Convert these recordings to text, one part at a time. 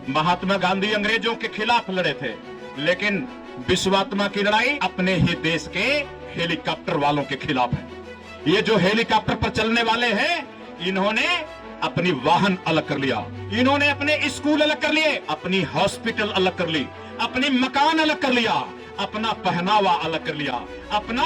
महात्मा गांधी अंग्रेजों के खिलाफ लड़े थे, लेकिन विश्वात्मा की लड़ाई अपने ही देश के हेलीकॉप्टर वालों के खिलाफ है। ये जो हेलीकॉप्टर पर चलने वाले हैं, इन्होंने अपनी वाहन अलग कर लिया, इन्होंने अपने स्कूल अलग कर लिए, अपनी हॉस्पिटल अलग कर ली, अपनी मकान अलग कर लिया, अपना पहनावा अलग कर लिया, अपना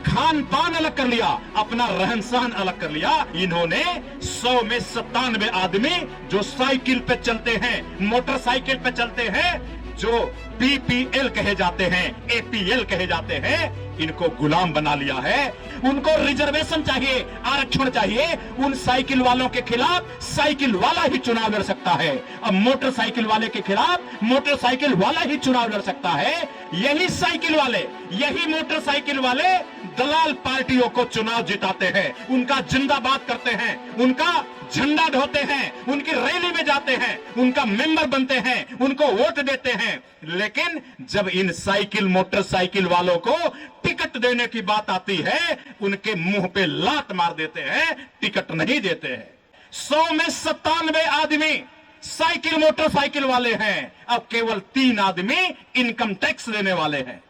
खान पान अलग कर लिया, अपना रहन सहन अलग कर लिया। इन्होंने 100 में 97 आदमी जो साइकिल पे चलते हैं, मोटरसाइकिल पे चलते हैं, जो बीपीएल कहे जाते हैं, एपीएल कहे जाते हैं, इनको गुलाम बना लिया है। उनको रिजर्वेशन चाहिए, आरक्षण चाहिए। उन साइकिल वालों के खिलाफ साइकिल वाला ही चुनाव लड़ सकता है। अब मोटरसाइकिल वाले के खिलाफ मोटरसाइकिल वाला ही चुनाव लड़ सकता है। यही साइकिल वाले, यही मोटरसाइकिल वाले दलाल पार्टियों को चुनाव जिताते हैं, उनका जिंदाबाद करते हैं, उनका झंडा ढोते हैं, उनकी रैली में जाते हैं, उनका मेंबर बनते हैं, उनको वोट देते हैं। लेकिन जब इन साइकिल मोटरसाइकिल वालों को टिकट देने की बात आती है, उनके मुंह पे लात मार देते हैं, टिकट नहीं देते हैं। 100 में 97 आदमी साइकिल मोटरसाइकिल वाले हैं। अब केवल 3 आदमी इनकम टैक्स देने वाले हैं,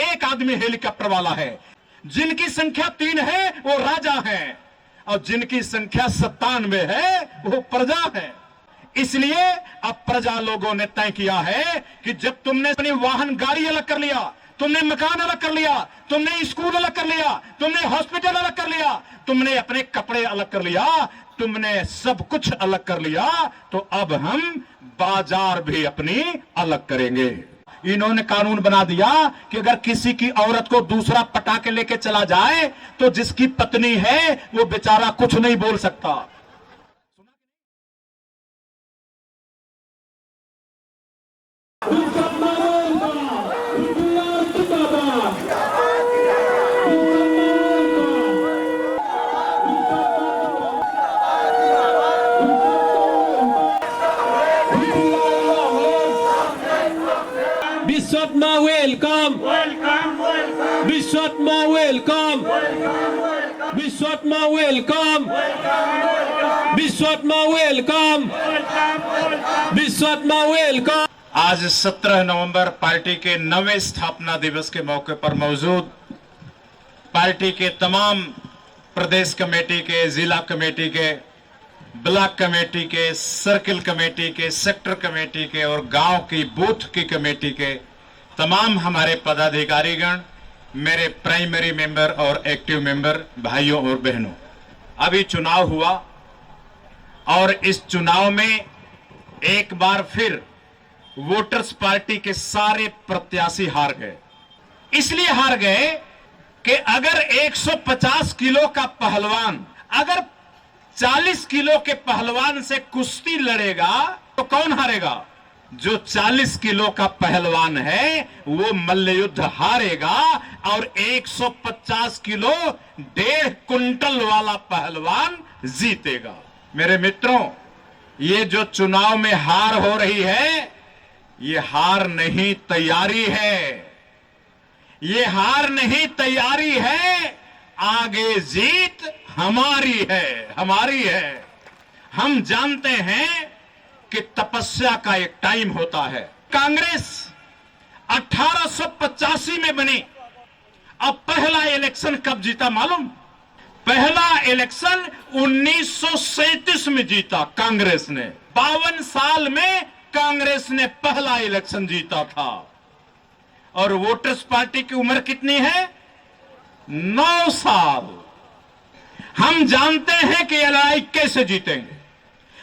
1 आदमी हेलीकॉप्टर वाला है। जिनकी संख्या 3 है वो राजा हैं, और जिनकी संख्या 97 है वो प्रजा है। इसलिए अब प्रजा लोगों ने तय किया है कि जब तुमने अपनी वाहन गाड़ी अलग कर लिया, तुमने मकान अलग कर लिया, तुमने स्कूल अलग कर लिया, तुमने हॉस्पिटल अलग कर लिया, तुमने अपने कपड़े अलग कर लिया, तुमने सब कुछ अलग कर लिया, तो अब हम बाजार भी अपनी अलग करेंगे। इन्होंने कानून बना दिया कि अगर किसी की औरत को दूसरा पटा के लेके चला जाए तो जिसकी पत्नी है वो बेचारा कुछ नहीं बोल सकता। विश्वात्मा वेलकम, विश्वात्मा वेलकम, विश्वात्मा वेलकम, विश्वात्मा वेलकम, विश्वात्मा वेलकम। आज 17 नवंबर पार्टी के 9वें स्थापना दिवस के मौके पर मौजूद पार्टी के तमाम प्रदेश कमेटी के, जिला कमेटी के, ब्लॉक कमेटी के, सर्किल कमेटी के, सेक्टर कमेटी के और गांव की बूथ की कमेटी के तमाम हमारे पदाधिकारीगण, मेरे प्राइमरी मेंबर और एक्टिव मेंबर भाइयों और बहनों, अभी चुनाव हुआ और इस चुनाव में एक बार फिर वोटर्स पार्टी के सारे प्रत्याशी हार गए। इसलिए हार गए कि अगर 150 किलो का पहलवान अगर 40 किलो के पहलवान से कुश्ती लड़ेगा तो कौन हारेगा? जो 40 किलो का पहलवान है वो मल्लयुद्ध हारेगा, और 150 किलो 1.5 कुंटल वाला पहलवान जीतेगा। मेरे मित्रों, ये जो चुनाव में हार हो रही है, ये हार नहीं तैयारी है, ये हार नहीं तैयारी है। आगे जीत हमारी है, हमारी है। हम जानते हैं कि तपस्या का एक टाइम होता है। कांग्रेस 1885 में बनी। अब पहला इलेक्शन कब जीता मालूम? पहला इलेक्शन 1937 में जीता कांग्रेस ने। 52 साल में कांग्रेस ने पहला इलेक्शन जीता था। और वोटर्स पार्टी की उम्र कितनी है? 9 साल। हम जानते हैं कि ये लड़ाई कैसे जीतेंगे।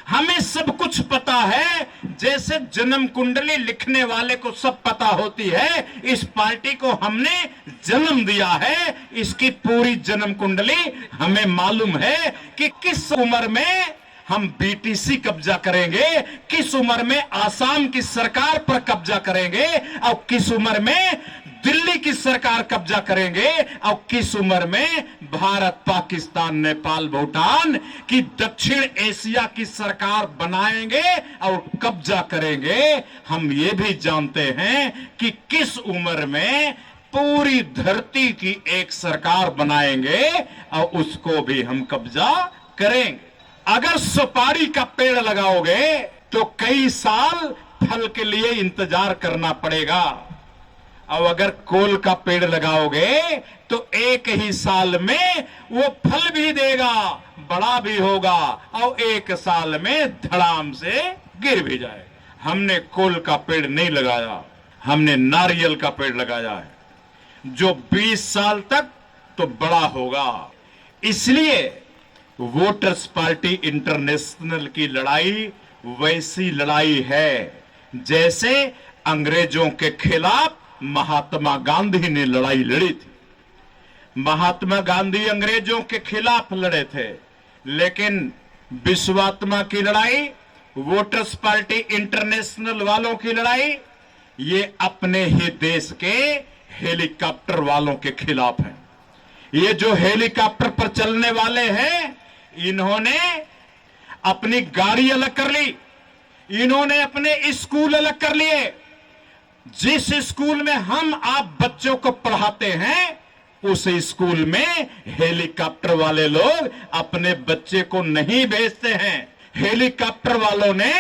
हमें सब कुछ पता है, जैसे जन्म कुंडली लिखने वाले को सब पता होती है। इस पार्टी को हमने जन्म दिया है, इसकी पूरी जन्म कुंडली हमें मालूम है कि किस उम्र में हम बीटीसी कब्जा करेंगे, किस उम्र में आसाम की सरकार पर कब्जा करेंगे, और किस उम्र में दिल्ली की सरकार कब्जा करेंगे, और किस उम्र में भारत, पाकिस्तान, नेपाल, भूटान की दक्षिण एशिया की सरकार बनाएंगे और कब्जा करेंगे। हम ये भी जानते हैं कि किस उम्र में पूरी धरती की एक सरकार बनाएंगे और उसको भी हम कब्जा करेंगे। अगर सुपारी का पेड़ लगाओगे तो कई साल फल के लिए इंतजार करना पड़ेगा। अब अगर कोल का पेड़ लगाओगे तो एक ही साल में वो फल भी देगा, बड़ा भी होगा, और एक साल में धड़ाम से गिर भी जाएगा। हमने कोल का पेड़ नहीं लगाया, हमने नारियल का पेड़ लगाया है जो 20 साल तक तो बड़ा होगा। इसलिए वोटर्स पार्टी इंटरनेशनल की लड़ाई वैसी लड़ाई है जैसे अंग्रेजों के खिलाफ महात्मा गांधी ने लड़ाई लड़ी थी। महात्मा गांधी अंग्रेजों के खिलाफ लड़े थे, लेकिन विश्वात्मा की लड़ाई, वोटर्स पार्टी इंटरनेशनल वालों की लड़ाई, ये अपने ही देश के हेलीकॉप्टर वालों के खिलाफ है। ये जो हेलीकॉप्टर पर चलने वाले हैं, इन्होंने अपनी गाड़ी अलग कर ली, इन्होंने अपने स्कूल अलग कर लिए। जिस स्कूल में हम आप बच्चों को पढ़ाते हैं, उस स्कूल में हेलीकॉप्टर वाले लोग अपने बच्चे को नहीं भेजते हैं। हेलीकॉप्टर वालों ने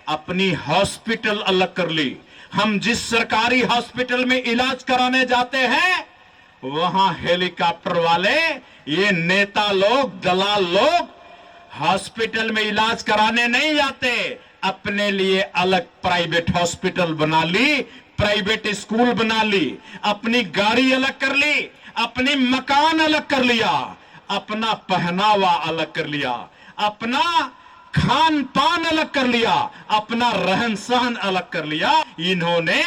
अपनी हॉस्पिटल अलग कर ली। हम जिस सरकारी हॉस्पिटल में इलाज कराने जाते हैं, वहां हेलीकॉप्टर वाले, ये नेता लोग, दलाल लोग हॉस्पिटल में इलाज कराने नहीं जाते, अपने लिए अलग प्राइवेट हॉस्पिटल बना ली, प्राइवेट स्कूल बना ली, अपनी गाड़ी अलग कर ली, अपनी मकान अलग कर लिया, अपना पहनावा अलग कर लिया, अपना खान पान अलग कर लिया, अपना रहन सहन अलग कर लिया। इन्होंने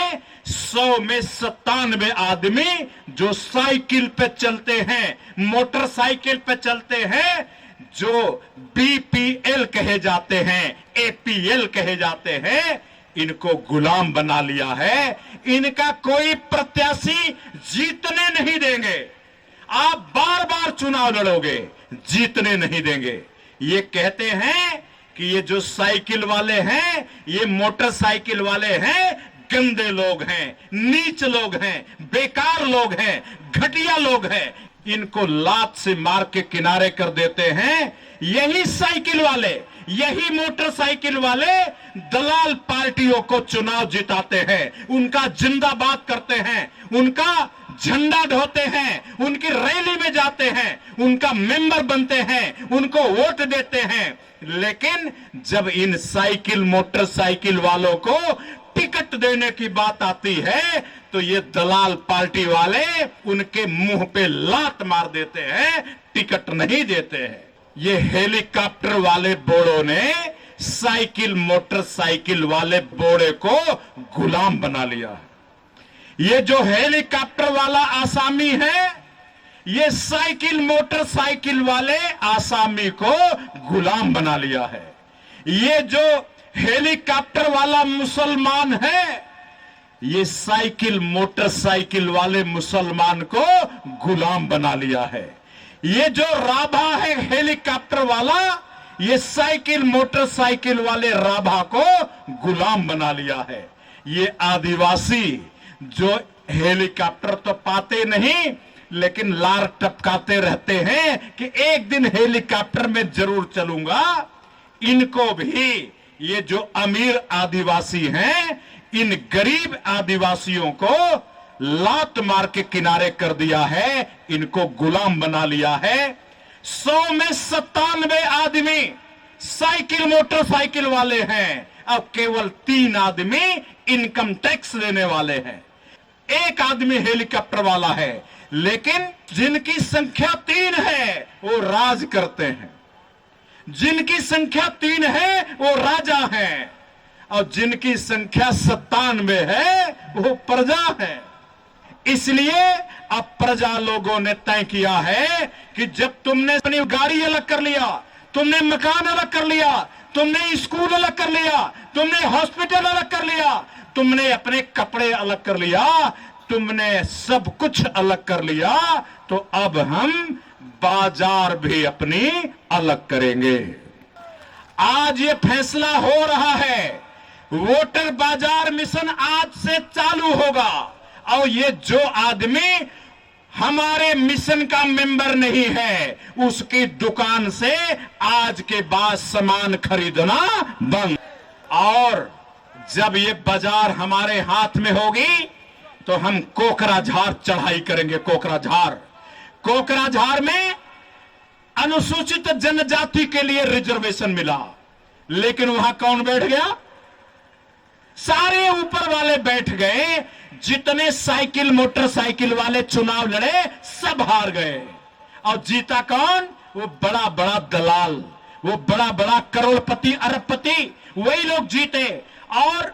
100 में 97 आदमी जो साइकिल पे चलते हैं, मोटरसाइकिल पे चलते हैं, जो बीपीएल कहे जाते हैं, एपीएल कहे जाते हैं, इनको गुलाम बना लिया है। इनका कोई प्रत्याशी जीतने नहीं देंगे। आप बार बार चुनाव लड़ोगे, जीतने नहीं देंगे। ये कहते हैं कि ये जो साइकिल वाले हैं, ये मोटरसाइकिल वाले हैं, गंदे लोग हैं, नीच लोग हैं, बेकार लोग हैं, घटिया लोग हैं। इनको लात से मार के किनारे कर देते हैं। यही साइकिल वाले, यही मोटरसाइकिल वाले दलाल पार्टियों को चुनाव जिताते हैं, उनका जिंदाबाद करते हैं, उनका झंडा ढोते हैं, उनकी रैली में जाते हैं, उनका मेंबर बनते हैं, उनको वोट देते हैं। लेकिन जब इन साइकिल मोटरसाइकिल वालों को टिकट देने की बात आती है, तो ये दलाल पार्टी वाले उनके मुंह पे लात मार देते हैं, टिकट नहीं देते हैं। ये हेलीकॉप्टर वाले बोड़ों ने साइकिल मोटरसाइकिल वाले बोड़े को गुलाम बना लिया है। ये जो हेलीकॉप्टर वाला आसामी है, ये साइकिल मोटरसाइकिल वाले आसामी को गुलाम बना लिया है। ये जो हेलीकॉप्टर वाला मुसलमान है, ये साइकिल मोटरसाइकिल वाले मुसलमान को गुलाम बना लिया है। ये जो राभा है हेलीकॉप्टर वाला, ये साइकिल मोटरसाइकिल वाले राभा को गुलाम बना लिया है। ये आदिवासी जो हेलीकॉप्टर तो पाते नहीं, लेकिन लार टपकाते रहते हैं कि एक दिन हेलीकॉप्टर में जरूर चलूंगा, इनको भी ये जो अमीर आदिवासी हैं, इन गरीब आदिवासियों को लात मार के किनारे कर दिया है, इनको गुलाम बना लिया है। 100 में 97 आदमी साइकिल मोटरसाइकिल वाले हैं, अब केवल 3 आदमी इनकम टैक्स देने वाले हैं। एक आदमी हेलीकॉप्टर वाला है, लेकिन जिनकी संख्या 3 है वो राज करते हैं, जिनकी संख्या 3 है वो राजा हैं, और जिनकी संख्या 97 है वो प्रजा है। इसलिए अब प्रजा लोगों ने तय किया है कि जब तुमने अपनी गाड़ी अलग कर लिया, तुमने मकान अलग कर लिया, तुमने स्कूल अलग कर लिया, तुमने हॉस्पिटल अलग कर लिया, तुमने अपने कपड़े अलग कर लिया, तुमने सब कुछ अलग कर लिया, तो अब हम बाजार भी अपनी अलग करेंगे। आज ये फैसला हो रहा है, वोटर बाजार मिशन आज से चालू होगा, और ये जो आदमी हमारे मिशन का मेंबर नहीं है, उसकी दुकान से आज के बाद सामान खरीदना बंद। और जब ये बाजार हमारे हाथ में होगी तो हम कोकराझार चढ़ाई करेंगे। कोकराझार में अनुसूचित जनजाति के लिए रिजर्वेशन मिला, लेकिन वहां कौन बैठ गया? सारे ऊपर वाले बैठ गए। जितने साइकिल मोटरसाइकिल वाले चुनाव लड़े सब हार गए। और जीता कौन? वो बड़ा बड़ा दलाल, वो बड़ा बड़ा करोड़पति अरबपति, वही लोग जीते। और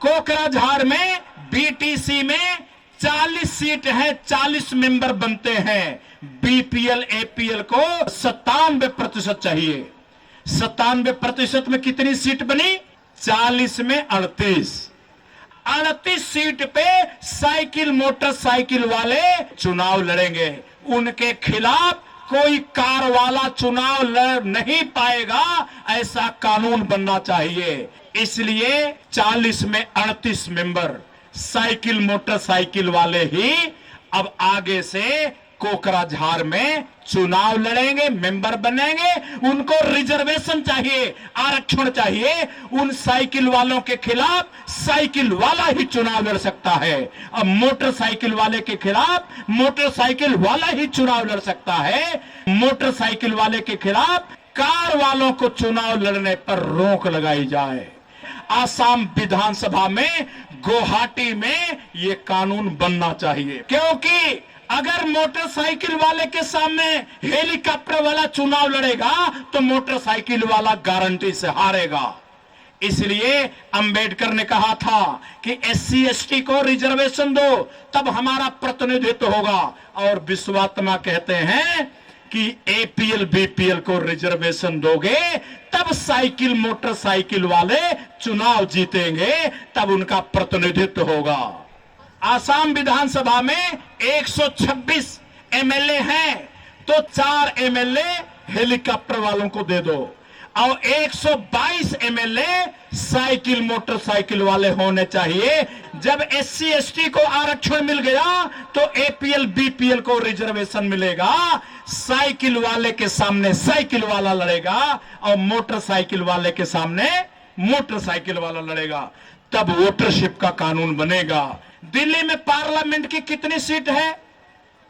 कोकराझार में बीटीसी में 40 सीट है, 40 मेंबर बनते हैं। बीपीएल एपीएल को 97% चाहिए। 97% में कितनी सीट बनी? 40 में 38 सीट पे साइकिल मोटरसाइकिल वाले चुनाव लड़ेंगे। उनके खिलाफ कोई कार वाला चुनाव लड़ नहीं पाएगा, ऐसा कानून बनना चाहिए। इसलिए 40 में 38 मेंबर साइकिल मोटरसाइकिल वाले ही अब आगे से कोकराझार में चुनाव लड़ेंगे, मेंबर बनेंगे। उनको रिजर्वेशन चाहिए, आरक्षण चाहिए। उन साइकिल वालों के खिलाफ साइकिल वाला ही चुनाव लड़ सकता है। अब मोटरसाइकिल वाले के खिलाफ मोटरसाइकिल वाला ही चुनाव लड़ सकता है। मोटरसाइकिल वाले के खिलाफ कार वालों को चुनाव लड़ने पर रोक लगाई जाए। आसाम विधानसभा में, गुवाहाटी में ये कानून बनना चाहिए, क्योंकि अगर मोटरसाइकिल वाले के सामने हेलीकॉप्टर वाला चुनाव लड़ेगा तो मोटरसाइकिल वाला गारंटी से हारेगा। इसलिए अंबेडकर ने कहा था कि एससी एसटी को रिजर्वेशन दो, तब हमारा प्रतिनिधित्व होगा। और विश्वात्मा कहते हैं कि एपीएल बीपीएल को रिजर्वेशन दोगे तब साइकिल मोटरसाइकिल वाले चुनाव जीतेंगे, तब उनका प्रतिनिधित्व होगा। आसाम विधानसभा में 126 एमएलए हैं, तो 4 एमएलए हेलीकॉप्टर वालों को दे दो और 122 एमएलए साइकिल मोटरसाइकिल वाले होने चाहिए। जब एससी एसटी को आरक्षण मिल गया तो एपीएल बीपीएल को रिजर्वेशन मिलेगा। साइकिल वाले के सामने साइकिल वाला लड़ेगा और मोटरसाइकिल वाले के सामने मोटरसाइकिल वाला लड़ेगा, तब वोटरशिप का कानून बनेगा। दिल्ली में पार्लियामेंट की कितनी सीट है?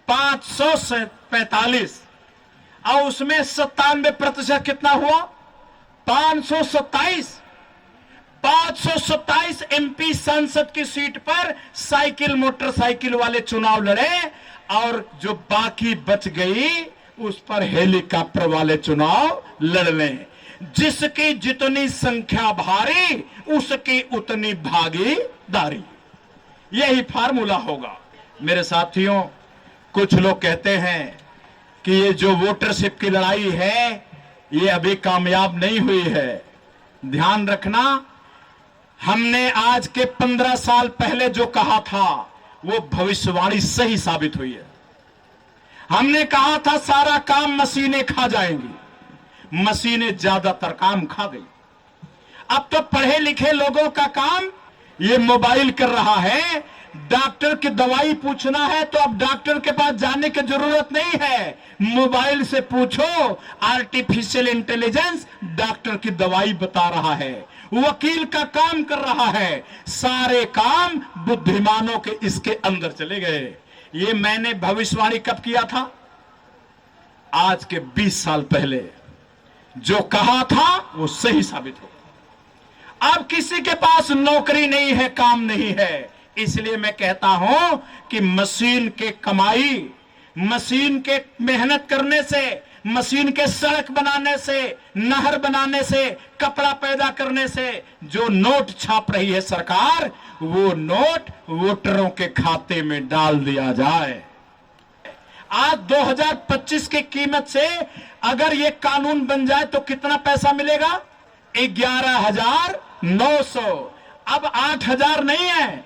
545 और उसमें 97% कितना हुआ? 527। 527 एमपी संसद की सीट पर साइकिल मोटरसाइकिल वाले चुनाव लड़े और जो बाकी बच गई उस पर हेलीकॉप्टर वाले चुनाव लड़ लें। जिसकी जितनी संख्या भारी उसकी उतनी भागीदारी, यही फार्मूला होगा। मेरे साथियों, कुछ लोग कहते हैं कि ये जो वोटरशिप की लड़ाई है ये अभी कामयाब नहीं हुई है। ध्यान रखना, हमने आज के 15 साल पहले जो कहा था वो भविष्यवाणी सही साबित हुई है। हमने कहा था सारा काम मशीनें खा जाएंगी, मशीनें ज्यादातर काम खा गई। अब तो पढ़े लिखे लोगों का काम ये मोबाइल कर रहा है। डॉक्टर की दवाई पूछना है तो अब डॉक्टर के पास जाने की जरूरत नहीं है, मोबाइल से पूछो। आर्टिफिशियल इंटेलिजेंस डॉक्टर की दवाई बता रहा है, वकील का काम कर रहा है। सारे काम बुद्धिमानों के इसके अंदर चले गए। ये मैंने भविष्यवाणी कब किया था? आज के 20 साल पहले। जो कहा था वो सही साबित हो। अब किसी के पास नौकरी नहीं है, काम नहीं है। इसलिए मैं कहता हूं कि मशीन के कमाई, मशीन के मेहनत करने से, मशीन के सड़क बनाने से, नहर बनाने से, कपड़ा पैदा करने से जो नोट छाप रही है सरकार, वो नोट वोटरों के खाते में डाल दिया जाए। आज 2025 की कीमत से अगर ये कानून बन जाए तो कितना पैसा मिलेगा? 11,900। अब 8,000 नहीं है,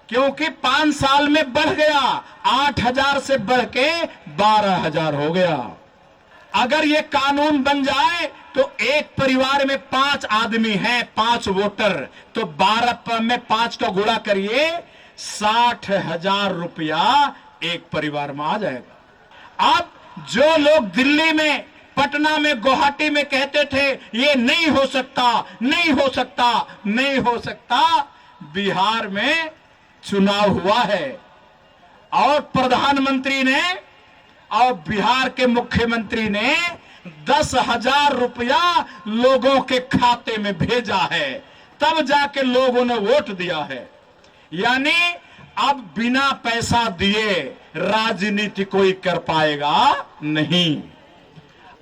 क्योंकि 5 साल में बढ़ गया। 8,000 से बढ़ के 12,000 हो गया। अगर ये कानून बन जाए तो एक परिवार में 5 आदमी हैं, 5 वोटर, तो 12 में 5 का गुणा करिए, 60,000 रुपया एक परिवार में आ जाएगा। अब जो लोग दिल्ली में पटना में, गुवाहाटी में कहते थे ये नहीं हो सकता, नहीं हो सकता, नहीं हो सकता। बिहार में चुनाव हुआ है और प्रधानमंत्री ने और बिहार के मुख्यमंत्री ने 10,000 रुपया लोगों के खाते में भेजा है, तब जाके लोगों ने वोट दिया है। यानी अब बिना पैसा दिए राजनीति कोई कर पाएगा नहीं।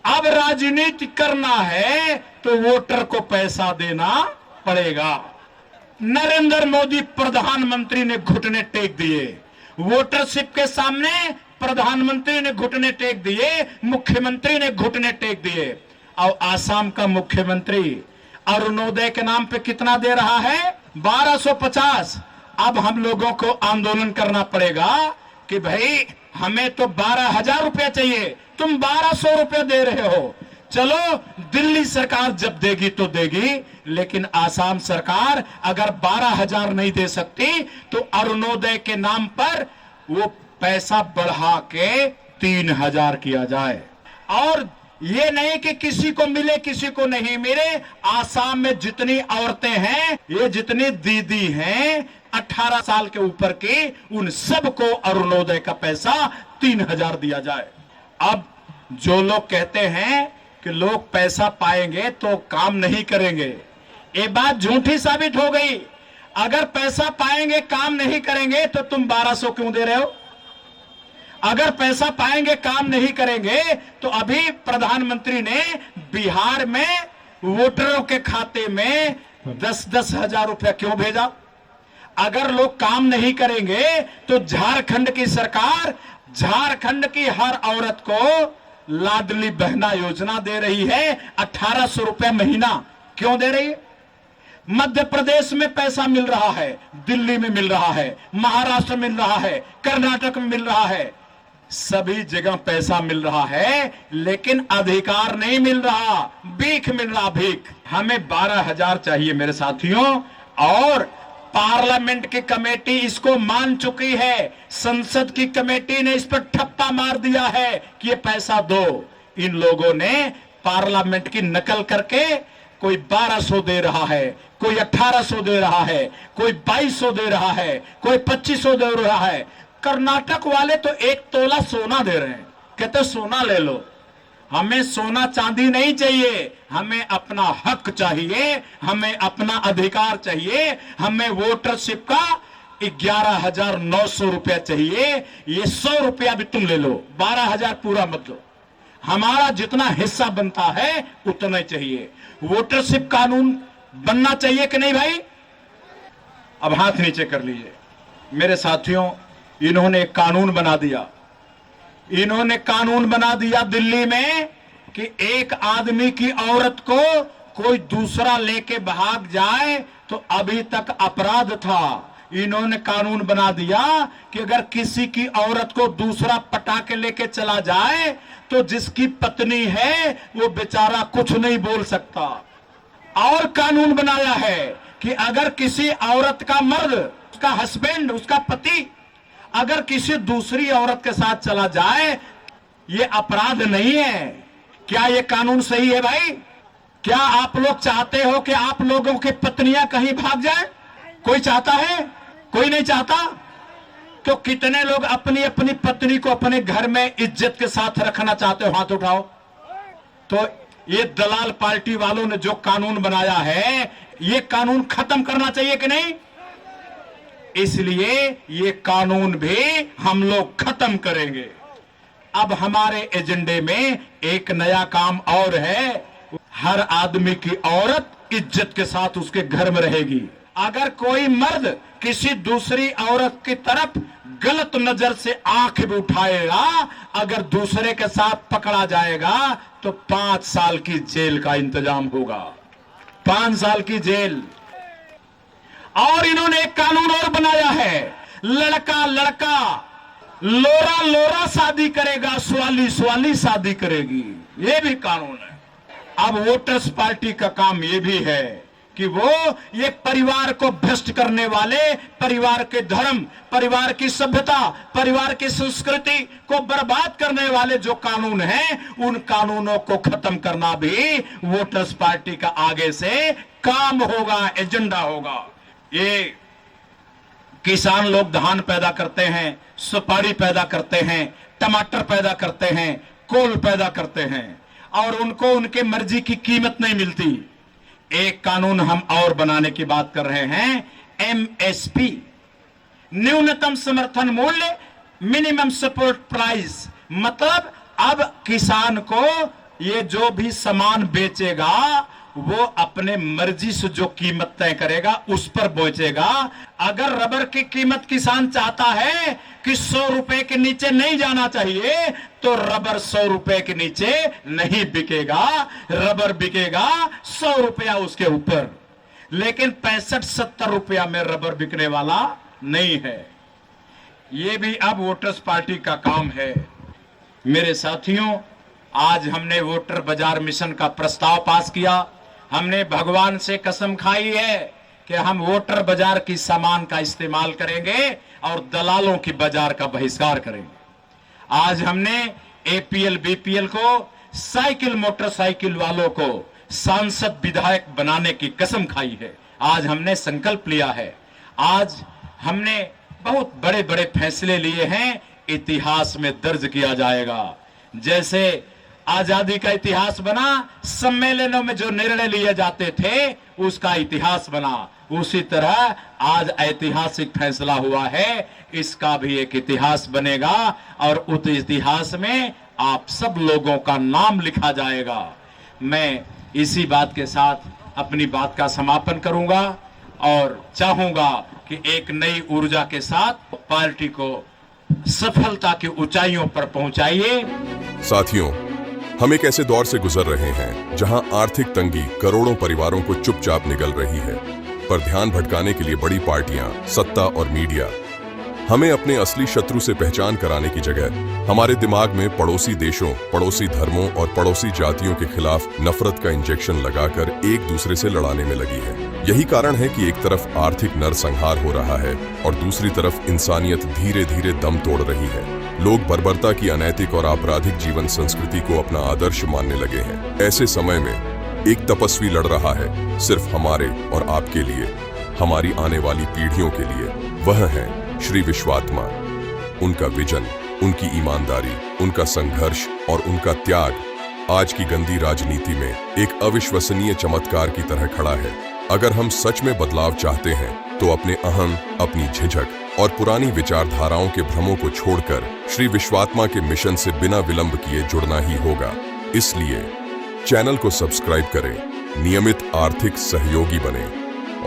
अब राजनीति करना है तो वोटर को पैसा देना पड़ेगा। नरेंद्र मोदी प्रधानमंत्री ने घुटने टेक दिए, वोटरशिप के सामने प्रधानमंत्री ने घुटने टेक दिए, मुख्यमंत्री ने घुटने टेक दिए। और आसाम का मुख्यमंत्री अरुणोदय के नाम पे कितना दे रहा है? 1250। अब हम लोगों को आंदोलन करना पड़ेगा कि भाई हमें तो 12,000 रुपया चाहिए, तुम 1200 रुपया दे रहे हो। चलो दिल्ली सरकार जब देगी तो देगी, लेकिन आसाम सरकार अगर 12,000 नहीं दे सकती तो अरुणोदय के नाम पर वो पैसा बढ़ा के 3,000 किया जाए। और ये नहीं कि किसी को मिले किसी को नहीं मिले। आसाम में जितनी औरतें हैं, ये जितनी दीदी हैं 18 साल के ऊपर की, उन सबको अरुणोदय का पैसा 3,000 दिया जाए। अब जो लोग कहते हैं कि लोग पैसा पाएंगे तो काम नहीं करेंगे, ये बात झूठी साबित हो गई। अगर पैसा पाएंगे काम नहीं करेंगे तो तुम 1200 क्यों दे रहे हो? अगर पैसा पाएंगे काम नहीं करेंगे तो अभी प्रधानमंत्री ने बिहार में वोटरों के खाते में 10-10 हजार रुपया क्यों भेजा? अगर लोग काम नहीं करेंगे तो झारखंड की सरकार झारखंड की हर औरत को लाडली बहना योजना दे रही है, 1800 रुपया महीना क्यों दे रही है? मध्य प्रदेश में पैसा मिल रहा है, दिल्ली में मिल रहा है, महाराष्ट्र में मिल रहा है, कर्नाटक में मिल रहा है, सभी जगह पैसा मिल रहा है, लेकिन अधिकार नहीं मिल रहा, भीख मिल रहा, भीख। हमें 12,000 चाहिए मेरे साथियों, और पार्लियामेंट की कमेटी इसको मान चुकी है। संसद की कमेटी ने इस पर ठप्पा मार दिया है कि ये पैसा दो। इन लोगों ने पार्लियामेंट की नकल करके कोई 1200 दे रहा है, कोई 1800 दे रहा है, कोई 2200 दे रहा है, कोई 2500 दे रहा है। कर्नाटक वाले तो 1 तोला सोना दे रहे हैं, कहते सोना ले लो। हमें सोना चांदी नहीं चाहिए, हमें अपना हक चाहिए, हमें अपना अधिकार चाहिए। हमें वोटरशिप का 11,900 रुपया चाहिए। ये 100 रुपया भी तुम ले लो, 12,000 पूरा मत लो। हमारा जितना हिस्सा बनता है उतना ही चाहिए। वोटरशिप कानून बनना चाहिए कि नहीं भाई? अब हाथ नीचे कर लीजिए। मेरे साथियों, इन्होंने एक कानून बना दिया, इन्होंने कानून बना दिया दिल्ली में कि एक आदमी की औरत को कोई दूसरा लेके भाग जाए तो अभी तक अपराध था। इन्होंने कानून बना दिया कि अगर किसी की औरत को दूसरा पटा के लेके चला जाए तो जिसकी पत्नी है वो बेचारा कुछ नहीं बोल सकता। और कानून बनाया है कि अगर किसी औरत का मर्द, उसका हस्बैंड, उसका पति अगर किसी दूसरी औरत के साथ चला जाए, ये अपराध नहीं है। क्या ये कानून सही है भाई? क्या आप लोग चाहते हो कि आप लोगों की पत्नियां कहीं भाग जाए? कोई चाहता है? कोई नहीं चाहता। तो कितने लोग अपनी अपनी पत्नी को अपने घर में इज्जत के साथ रखना चाहते हो? हाथ उठाओ। तो ये दलाल पार्टी वालों ने जो कानून बनाया है, ये कानून खत्म करना चाहिए कि नहीं? इसलिए ये कानून भी हम लोग खत्म करेंगे। अब हमारे एजेंडे में एक नया काम और है। हर आदमी की औरत इज्जत के साथ उसके घर में रहेगी। अगर कोई मर्द किसी दूसरी औरत की तरफ गलत नजर से आंख भी उठाएगा, अगर दूसरे के साथ पकड़ा जाएगा तो 5 साल की जेल का इंतजाम होगा, 5 साल की जेल। और इन्होंने एक कानून और बनाया है, लड़का लड़का लोरा लोरा शादी करेगा, स्वाली स्वाली शादी करेगी, ये भी कानून है। अब वोटर्स पार्टी का काम ये भी है कि वो ये परिवार को भ्रष्ट करने वाले, परिवार के धर्म, परिवार की सभ्यता, परिवार की संस्कृति को बर्बाद करने वाले जो कानून हैं, उन कानूनों को खत्म करना भी वोटर्स पार्टी का आगे से काम होगा, एजेंडा होगा। ये किसान लोग धान पैदा करते हैं, सुपारी पैदा करते हैं, टमाटर पैदा करते हैं, कोल पैदा करते हैं और उनको उनके मर्जी की कीमत नहीं मिलती। एक कानून हम और बनाने की बात कर रहे हैं, एमएसपी, न्यूनतम समर्थन मूल्य, मिनिमम सपोर्ट प्राइस। मतलब अब किसान को ये जो भी सामान बेचेगा वो अपने मर्जी से जो कीमत तय करेगा उस पर बेचेगा। अगर रबर की कीमत किसान चाहता है कि 100 रुपए के नीचे नहीं जाना चाहिए, तो रबर 100 रुपए के नीचे नहीं बिकेगा, रबर बिकेगा 100 रुपया उसके ऊपर। लेकिन 65-70 रुपया में रबर बिकने वाला नहीं है। ये भी अब वोटर्स पार्टी का काम है। मेरे साथियों, आज हमने वोटर बाजार मिशन का प्रस्ताव पास किया। हमने भगवान से कसम खाई है कि हम वोटर बाजार की सामान का इस्तेमाल करेंगे और दलालों की बाजार का बहिष्कार करेंगे। आज हमने एपीएल बीपीएल को, साइकिल मोटरसाइकिल वालों को सांसद विधायक बनाने की कसम खाई है। आज हमने संकल्प लिया है। आज हमने बहुत बड़े बड़े फैसले लिए हैं, इतिहास में दर्ज किया जाएगा। जैसे आजादी का इतिहास बना, सम्मेलनों में जो निर्णय लिए जाते थे उसका इतिहास बना, उसी तरह आज ऐतिहासिक फैसला हुआ है, इसका भी एक इतिहास बनेगा और उस इतिहास में आप सब लोगों का नाम लिखा जाएगा। मैं इसी बात के साथ अपनी बात का समापन करूंगा और चाहूंगा कि एक नई ऊर्जा के साथ पार्टी को सफलता की ऊंचाइयों पर पहुंचाइए। साथियों, हम एक ऐसे दौर से गुजर रहे हैं जहां आर्थिक तंगी करोड़ों परिवारों को चुपचाप निगल रही है, पर ध्यान भटकाने के लिए बड़ी पार्टियां, सत्ता और मीडिया हमें अपने असली शत्रु से पहचान कराने की जगह हमारे दिमाग में पड़ोसी देशों, पड़ोसी धर्मों और पड़ोसी जातियों के खिलाफ नफरत का इंजेक्शन लगाकर एक दूसरे से लड़ाने में लगी है। यही कारण है कि एक तरफ आर्थिक नरसंहार हो रहा है और दूसरी तरफ इंसानियत धीरे धीरे दम तोड़ रही है। लोग बर्बरता की अनैतिक और आपराधिक जीवन संस्कृति को अपना आदर्श मानने लगे हैं। ऐसे समय में एक तपस्वी लड़ रहा है सिर्फ हमारे और आपके लिए, हमारी आने वाली पीढ़ियों के लिए। वह है श्री विश्वात्मा। उनका विजन, उनकी ईमानदारी, उनका संघर्ष और उनका त्याग आज की गंदी राजनीति में एक अविश्वसनीय चमत्कार की तरह खड़ा है। अगर हम सच में बदलाव चाहते हैं तो अपने अहम, अपनी झिझक और पुरानी विचारधाराओं के भ्रमों को छोड़कर श्री विश्वात्मा के मिशन से बिना विलंब किए जुड़ना ही होगा। इसलिए चैनल को सब्सक्राइब करें, नियमित आर्थिक सहयोगी बने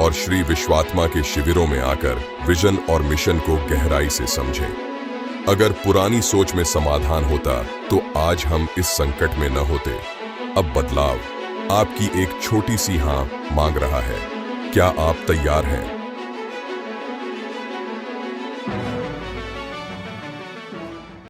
और श्री विश्वात्मा के शिविरों में आकर विजन और मिशन को गहराई से समझें। अगर पुरानी सोच में समाधान होता तो आज हम इस संकट में न होते। अब बदलाव आपकी एक छोटी सी हाँ मांग रहा है। क्या आप तैयार हैं?